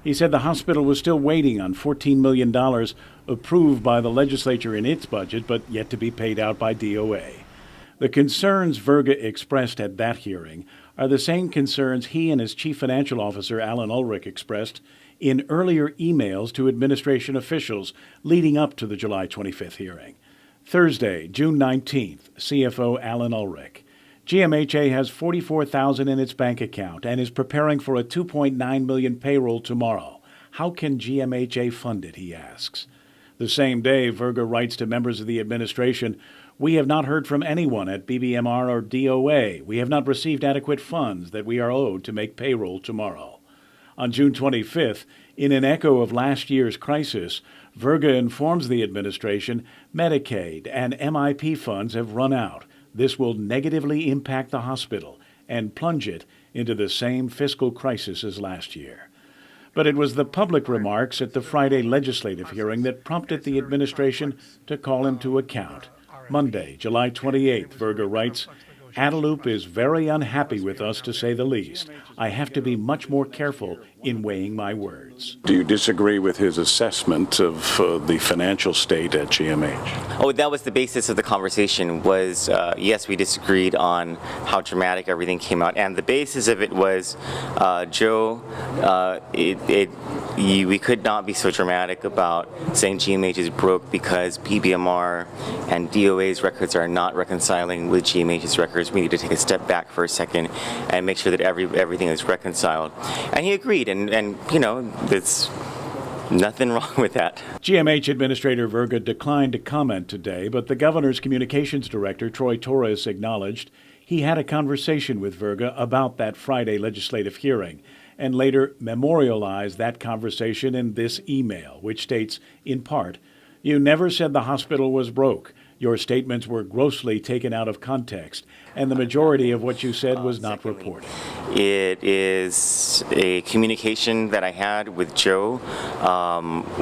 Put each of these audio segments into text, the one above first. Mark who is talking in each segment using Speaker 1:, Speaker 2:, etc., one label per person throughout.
Speaker 1: He said the hospital was still waiting on $14 million approved by the legislature in its budget, but yet to be paid out by DOA. The concerns Virga expressed at that hearing are the same concerns he and his chief financial officer, Alan Ulrich, expressed in earlier emails to administration officials leading up to the July 25th hearing. Thursday, June 19th, CFO Alan Ulrich. GMHA has $44,000 in its bank account and is preparing for a $2.9 million payroll tomorrow. How can GMHA fund it, he asks. The same day, Virga writes to members of the administration, "We have not heard from anyone at BBMR or DOA. We have not received adequate funds that we are owed to make payroll tomorrow." On June 25th, in an echo of last year's crisis, Virga informs the administration Medicaid and MIP funds have run out. This will negatively impact the hospital and plunge it into the same fiscal crisis as last year. But it was the public remarks at the Friday legislative hearing that prompted the administration to call him to account. Monday, July 28th, Virga writes, "Adelup is very unhappy with us, to say the least. I have to be much more careful in weighing my words."
Speaker 2: Do you disagree with his assessment of the financial state at GMH?
Speaker 3: Oh, that was the basis of the conversation was, yes, we disagreed on how dramatic everything came out. And the basis of it was, Joe, we could not be so dramatic about saying GMH is broke because PBMR and DOA's records are not reconciling with GMH's records. We need to take a step back for a second and make sure that everything is reconciled. And he agreed, and you know, there's nothing wrong with that.
Speaker 1: GMH Administrator Virga declined to comment today, but the governor's communications director, Troy Torres, acknowledged he had a conversation with Virga about that Friday legislative hearing and later memorialized that conversation in this email, which states, in part, "You never said the hospital was broke. Your statements were grossly taken out of context, and the majority of what you said was not reported."
Speaker 3: It is a communication that I had with Joe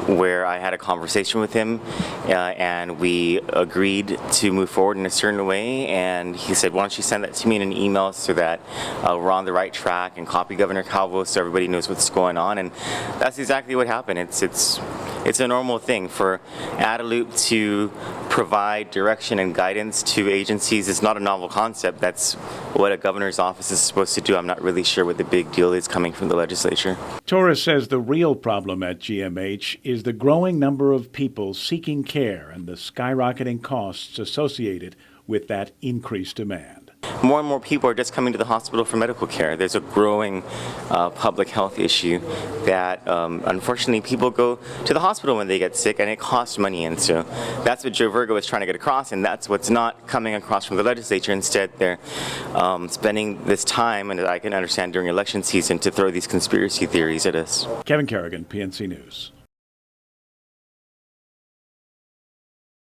Speaker 3: where I had a conversation with him and we agreed to move forward in a certain way, and he said, "Why don't you send that to me in an email so that we're on the right track, and copy Governor Calvo so everybody knows what's going on." And that's exactly what happened. It's a normal thing for Adelup to provide direction and guidance to agencies. It's not a novel concept. That's what a governor's office is supposed to do. I'm not really sure what the big deal is coming from the legislature.
Speaker 1: Torres says the real problem at GMH is the growing number of people seeking care and the skyrocketing costs associated with that increased demand.
Speaker 3: More and more people are just coming to the hospital for medical care. There's a growing public health issue that unfortunately people go to the hospital when they get sick, and it costs money. And so that's what Joe Virga was trying to get across, and that's what's not coming across from the legislature. Instead, they're spending this time, and I can understand during election season, to throw these conspiracy theories at us.
Speaker 1: Kevin Kerrigan, PNC News.